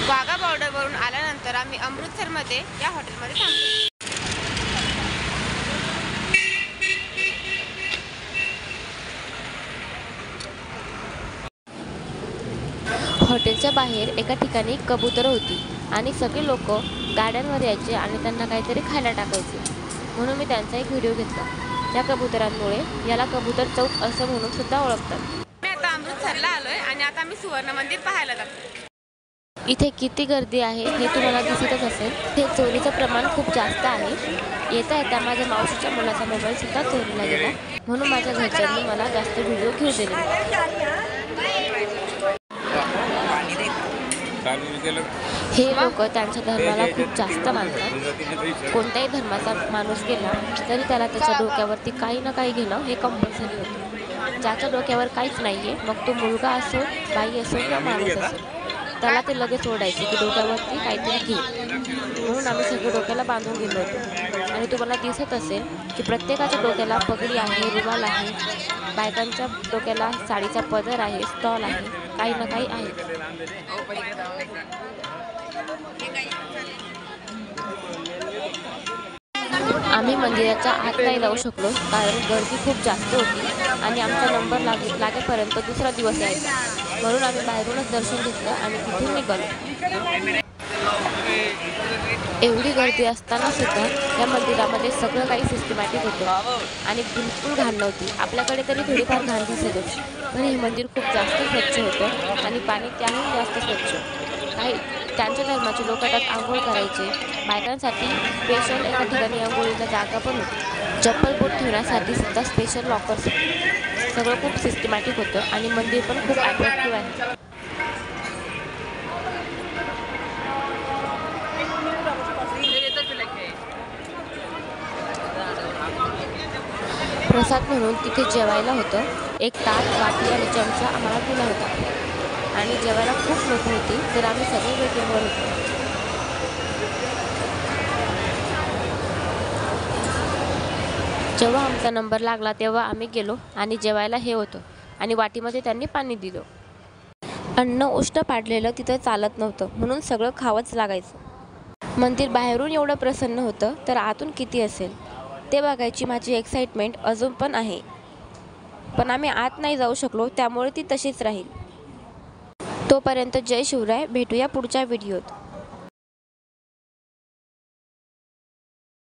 वाघा बॉर्डरवरून आल्यानंतर आम्ही अमृतसरमध्ये या हॉटेलमध्ये थांबलो। हॉटेलच्या बाहेर एका ठिकाणी कबूतर होती आणि सगळे लोक गाड्यांवर यायचे आणि त्यांना काहीतरी खायला टाकायचे, म्हणून मी त्यांचा एक व्हिडिओ घेतला। त्या कबुतरांमुळे याला कबूतर चौक असं म्हणून सुद्धा ओळखतात। मी आता अमृतसरला आलोय आणि आता आम्ही सुवर्ण मंदिर पाहायला जातो। इथे किती गर्दी आहे हे तुम्हाला दिसतच असेल। हे चोरीचं प्रमाण खूप जास्त आहे। येता येता माझ्या मावशीच्या मुलाचा मोबाईल सुद्धा चोरीला गेला, म्हणून माझ्या घरच्यांनी मला जास्त व्हिडिओ घेऊ दिले नाही। हे लोक त्यांच्या धर्माला खूप जास्त मानतात। कोणत्याही धर्माचा माणूस गेला तरी त्याला त्याच्या डोक्यावरती काही ना काही घेणं हे कंपल्सरी होतं। ज्याच्या डोक्यावर काहीच नाहीये, मग तो मुलगा असो, बाई असो किंवा माणूस असो, त्याला ते लगेच ओढायचे की डोक्यावरती काहीतरी घे। म्हणून आम्ही सगळे डोक्याला बांधून गेलो होतो आणि तुम्हाला दिसत असेल की प्रत्येकाच्या डोक्याला पगडी आहे, रुमाल आहे, बायकांच्या डोक्याला साडीचा पदर आहे, स्टॉल आहे, काही ना काही आहे। आम्ही मंदिराच्या आत नाही जाऊ शकलो कारण गर्दी खूप जास्त होती आणि आमचा नंबर लागेपर्यंत दुसरा दिवस यायचा, म्हणून आम्ही बाहेरूनच दर्शन घेतलं आणि तिथून निघालो। एवढी गर्दी असताना सुद्धा या मंदिरामध्ये सगळं काही सिस्टमॅटिक होतं आणि बिलकुल घाण नव्हती। आपल्याकडे तरी थोडीफार घाण दिसेलच, पण हे मंदिर खूप जास्त स्वच्छ होतं आणि पाणी त्याहून जास्त स्वच्छ। काही त्यांच्या धर्माचे लोक त्यात आंघोळ करायचे। बायकांसाठी स्पेशल एका ठिकाणी आंघोळीला जागा पण होती। चप्पल बूट ठेवण्यासाठी सुद्धा स्पेशल लॉकर्स होते। सगळं खूप सिस्टमॅटिक होतं आणि मंदिर पण खूप अट्रॅक्टिव्ह आहे। प्रसाद म्हणून तिथे जेवायला होतं। एक ताट, वाटी आणि चमचा आम्हाला दिला होता आणि जेवायला खूप लोक होती, तर आम्ही सगळे वेटिंगवर होतो। जेव्हा आमचा नंबर लागला तेव्हा आम्ही गेलो आणि जेवायला हे होतं आणि वाटीमध्ये त्यांनी पाणी दिलं। अन्न उष्ण पाडलेलं तिथं चालत नव्हतं, म्हणून सगळं खावंच लागायचं। मंदिर बाहेरून एवढं प्रसन्न होतं तर आतून किती असेल ते बघायची माझी एक्साइटमेंट अजून पण आहे, पण आम्ही आत नाही जाऊ शकलो, त्यामुळे ती तशीच राहील। तोपर्यंत जय शिवराय, भेटूया पुढच्या व्हिडिओत।